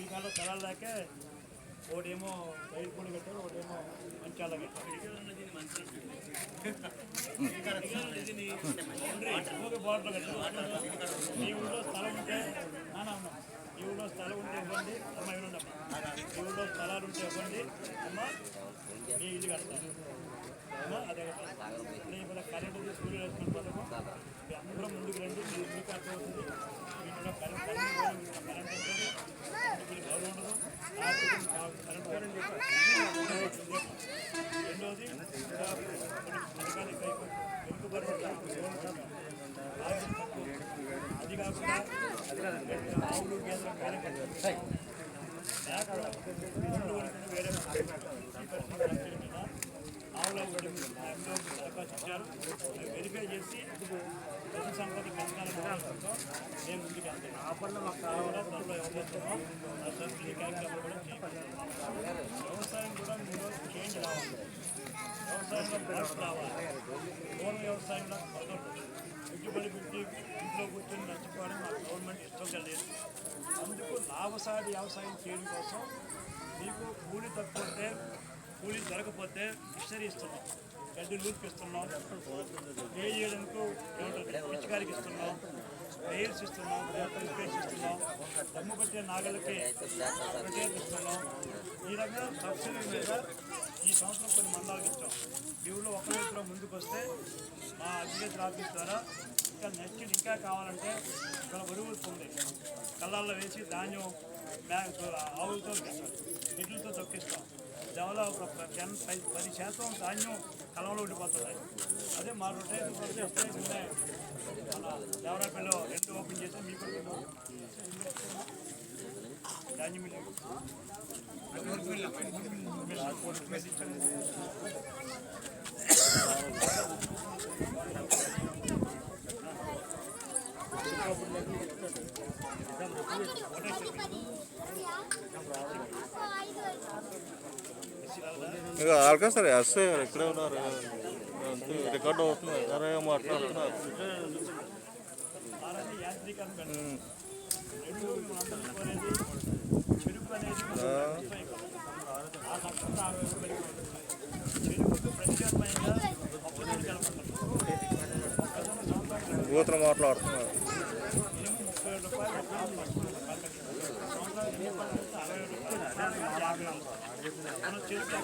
కాలంలో స్థలాలు లేక ఒకటేమో రైలు పూడి కట్టారు, ఒకటేమో మంచాల కట్టారు. బార్డర్ కట్టారు. ఈ ఊళ్ళో స్థలం ఉంటే ఈ ఊళ్ళో స్థలం ఉంటే ఇవ్వండి అమ్మ, ఇవ్వండమ్మా. ఈ ఊళ్ళో స్థలాలు ఉంటే ఇవ్వండి అమ్మ, మీ ఇల్లు కడతాను అమ్మా. అదే ఇప్పుడు కరెంటు సూర్యులు వేసుకున్న పథకం అందరూ ముందుకు రండి. మీరు మీకు అర్థమవుతుంది. వీటిలో కరెంట్ ఉంటుంది, గౌరవం ఉండదు. రెండోది పథకానికి వెనుకబడి అది కాకుండా ఆవులు కేంద్రం వేరే ఆవుల దరఖాస్తు ఇచ్చారు. వెరిఫై చేసి ప్రతి సంపద పెంచాలని మేము ముందుకు వెళ్తాం. కూడా త్వరలో ఇవ్వబోతున్నాం. ఆ సబ్సిడీ కార్యక్రమాలు కూడా చేయాలి. వ్యవసాయం కూడా మీరు చేంజ్ రావాలి. వ్యవసాయంలో మార్పు రావాలి. లోన్ వ్యవసాయంలో పెట్టుబడి పెట్టి ఇంట్లో కూర్చొని నచ్చిపోవడం మా గవర్నమెంట్ ఇష్టంగా లేదు. అందుకు లాభసాటి వ్యవసాయం చేయడం కోసం మీకు కూలి తక్కువ ఉంటే, కూలి దొరకపోతే మిషనరీ ఇస్తున్నాం, గడ్డి లూపిస్తున్నాం, పే చేయడానికి ఏమంటారు పిచ్చికారికి ఇస్తున్నాం, స్ప్రేయర్స్ ఇస్తున్నాం, స్ప్రేస్ ఇస్తున్నాం, దమ్ము పెట్టే నాగలకి ప్రత్యేక ఇస్తున్నాం. ఈ రకంగా సబ్సిడీ మీద ఈ సంవత్సరం కొన్ని మండలాలకు ఇచ్చాం. ఈ ఊళ్ళో ఒక రైతులో ముందుకు వస్తే మా అగ్రికల్చర్ ఆఫీస్ ద్వారా ఇంకా నెక్స్ట్ ఇంకా కావాలంటే ఇక్కడ ఎరువులు ఉంది, కళ్ళల్లో వేసి ధాన్యం ఆవులతో ఎడ్లతో తొక్కిస్తాం. దానివల్ల ఒక 10% ధాన్యం కలంలో ఉండిపోతుంది. అదే మా రొటేషన్ వస్తే నిన్నే మన దేవరాపల్లిలో 2 ఓపెన్ చేసి మీకు ధాన్యం మిల్లు ఇక ఆల్కా సార్ ఎస్ఐ ఇక్కడే ఉన్నారు, రికార్డు అవుతుంది. అరే మాట్లాడుతున్నారు. కూతురు మాట్లాడుతున్నారు. మనం చేసే